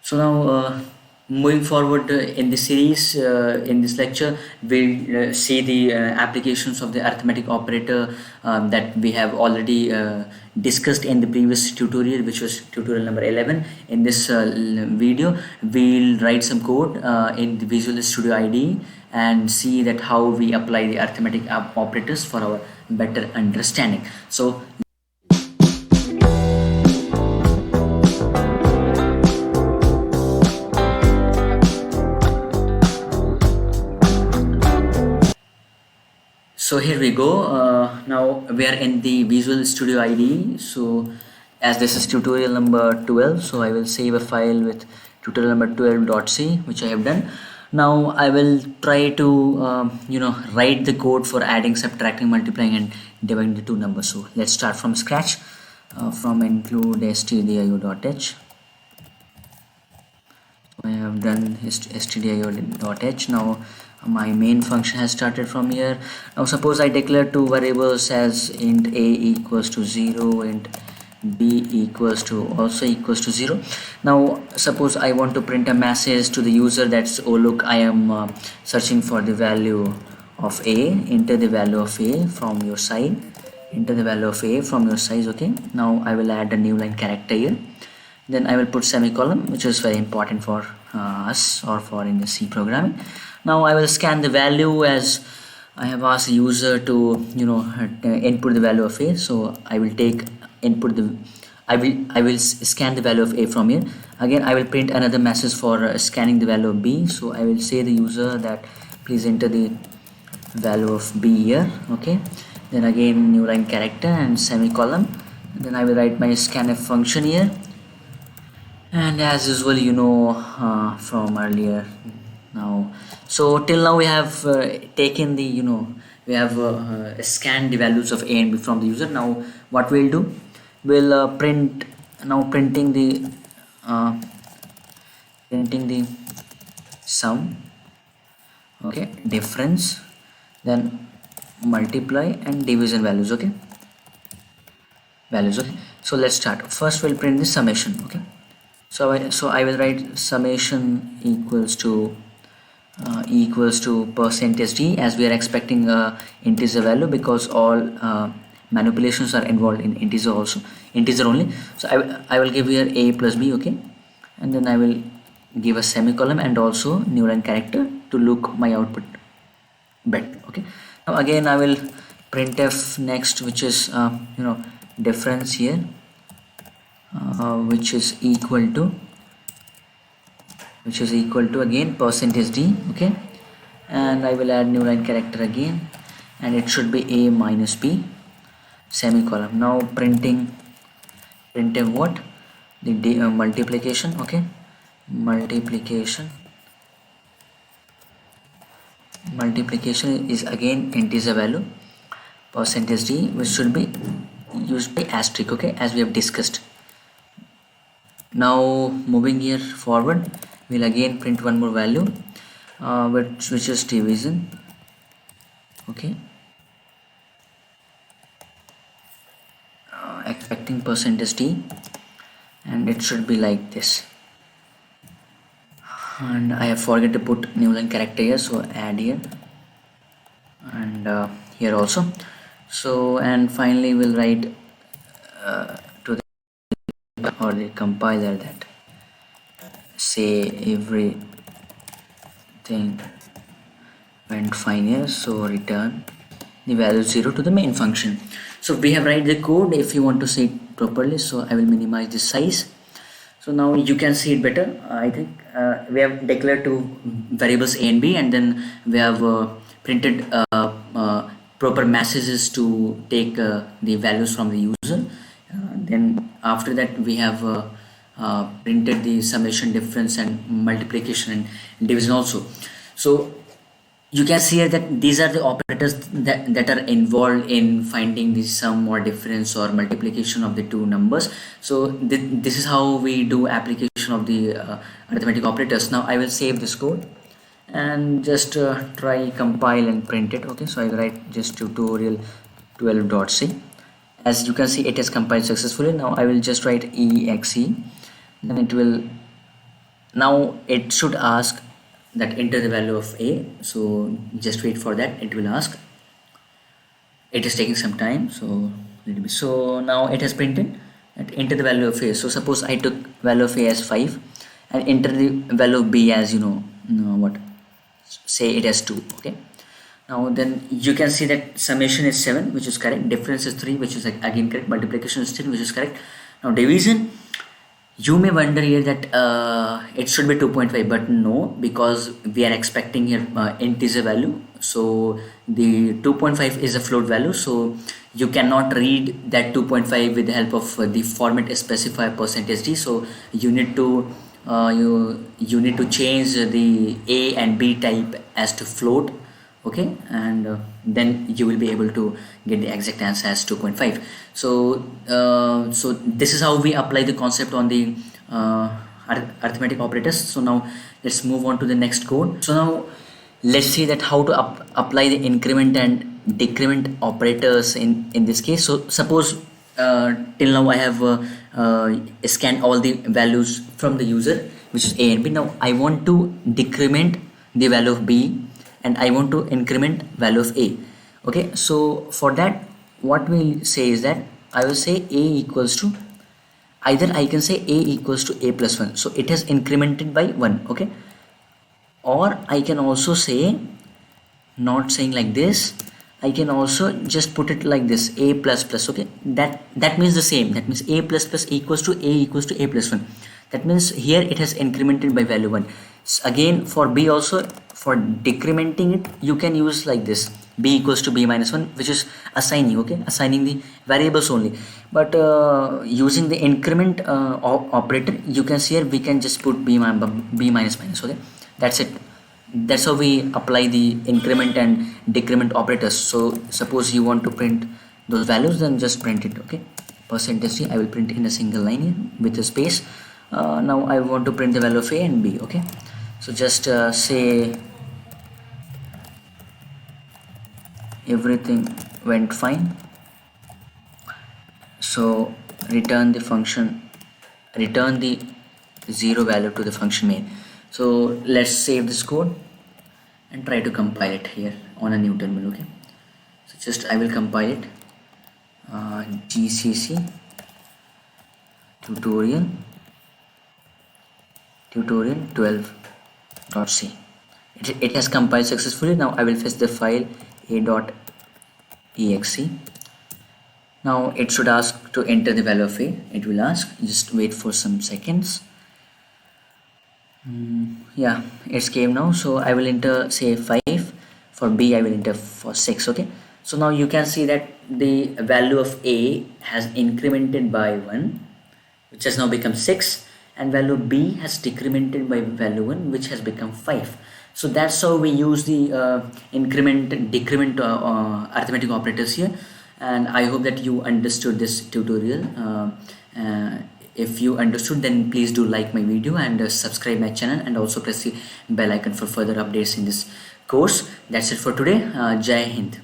So now, moving forward in this series, in this lecture, we'll see the applications of the arithmetic operator that we have already discussed in the previous tutorial, which was tutorial number 11. In this video, we'll write some code in the Visual Studio IDE and see that how we apply the arithmetic operators for our better understanding. So So here we go. Now we are in the Visual Studio IDE. So as this is tutorial number 12, so I will save a file with tutorial number 12.c, which I have done. Now I will try to write the code for adding, subtracting, multiplying, and dividing the two numbers. So let's start from scratch. From include stdio.h. I have done stdio.h. Now my main function has started from here. Now suppose I declare two variables as int a equals to 0, int b equals to 0. Now suppose I want to print a message to the user that's, oh look, I am searching for the value of a. Enter the value of a from your side. Enter the value of a from your size. Okay, now I will add a new line character here. Then I will put semicolon, which is very important for us or for in the C programming. Now I will scan the value as I have asked the user to input the value of a. So I will take input the I will scan the value of a from here. Again I will print another message for scanning the value of b. So I will say the user that please enter the value of b here. Okay, then again new line character and semicolon. Then I will write my scanf function here. And as usual, from earlier. Now so till now we have taken the we have scanned the values of a and b from the user. Now what we'll do, we'll printing the sum, okay, difference, then multiply and division values. Okay, so let's start. First we'll print the summation. Okay, so I will write summation equals to percentage d, as we are expecting a integer value because all manipulations are involved in integer only. So I will give here a plus b. Okay, and then I will give a semicolon and also new line character to look my output better. Okay, now again I will printf next, which is difference here, which is equal to again percentage d. Okay, and I will add new line character again, and it should be a minus b, semicolon. Now printing what, the multiplication. Okay, multiplication is again integer value, percentage d, which should be used by asterisk. Okay, as we have discussed. Now moving here forward, we'll again print one more value, which is division. Okay, expecting percentage d, and it should be like this. And I have forget to put new line character here, so add here and here also. So and finally we'll write to the or the compiler that say everything went fine here, so return the value 0 to the main function. So we have write the code. If you want to see it properly, so I will minimize the size. So now you can see it better. I think we have declared two variables a and b, and then we have printed proper messages to take the values from the user. Then after that we have printed the summation, difference, and multiplication and division also. So you can see here that these are the operators that are involved in finding the sum or difference or multiplication of the two numbers. So this is how we do application of the arithmetic operators. Now I will save this code and just try compile and print it. Okay, so I will write just tutorial 12.c. As you can see, it has compiled successfully. Now I will just write exe, then it will now it should ask that enter the value of a, so just wait for that. It will ask. It is taking some time, so so now it has printed and enter the value of a. So suppose I took value of a as 5 and enter the value of b as what, say it as 2. Okay, now then you can see that summation is 7, which is correct, difference is 3, which is again correct, multiplication is 10, which is correct. Now division, you may wonder here that it should be 2.5, but no, because we are expecting here integer value. So the 2.5 is a float value, so you cannot read that 2.5 with the help of the format specify %d. So you need to you need to change the a and b type as to float. Okay, and then you will be able to get the exact answer as 2.5. So so this is how we apply the concept on the arithmetic operators. So now let's move on to the next code. So now let's see that how to apply the increment and decrement operators in this case. So suppose till now I have scanned all the values from the user, which is a and b. Now I want to decrement the value of b and I want to increment value of a. Okay, so for that what we'll say is that I will say a equals to, either I can say a equals to a plus 1, so it has incremented by 1. Okay, or I can also say, not saying like this, I can also just put it like this, a plus plus. Okay, that means the same, that means a plus plus equals to a plus 1. That means here it has incremented by value 1. Again for b also, for decrementing it you can use like this, b equals to b minus 1, which is assigning. Okay, assigning the variables only. But using the increment operator, you can see here we can just put b minus minus. Okay, that's it. That's how we apply the increment and decrement operators. So suppose you want to print those values, then just print it. Okay, %d I will print in a single line here with a space. Now I want to print the value of a and b. Okay, so just say everything went fine, so return the function, return the 0 value to the function main. So let's save this code and try to compile it here on a new terminal. Okay, so just I will compile it, gcc tutorial 12.c. It has compiled successfully. Now I will fetch the file a.exe. now it should ask to enter the value of a. It will ask, just wait for some seconds. Yeah, it's came now. So I will enter say 5. For b I will enter for 6. Okay, so now you can see that the value of a has incremented by 1, which has now become 6, and value b has decremented by value 1, which has become 5. So that's how we use the increment and decrement arithmetic operators here. And I hope that you understood this tutorial. If you understood, then please do like my video and subscribe my channel, and also press the bell icon for further updates in this course. That's it for today. Jai Hind.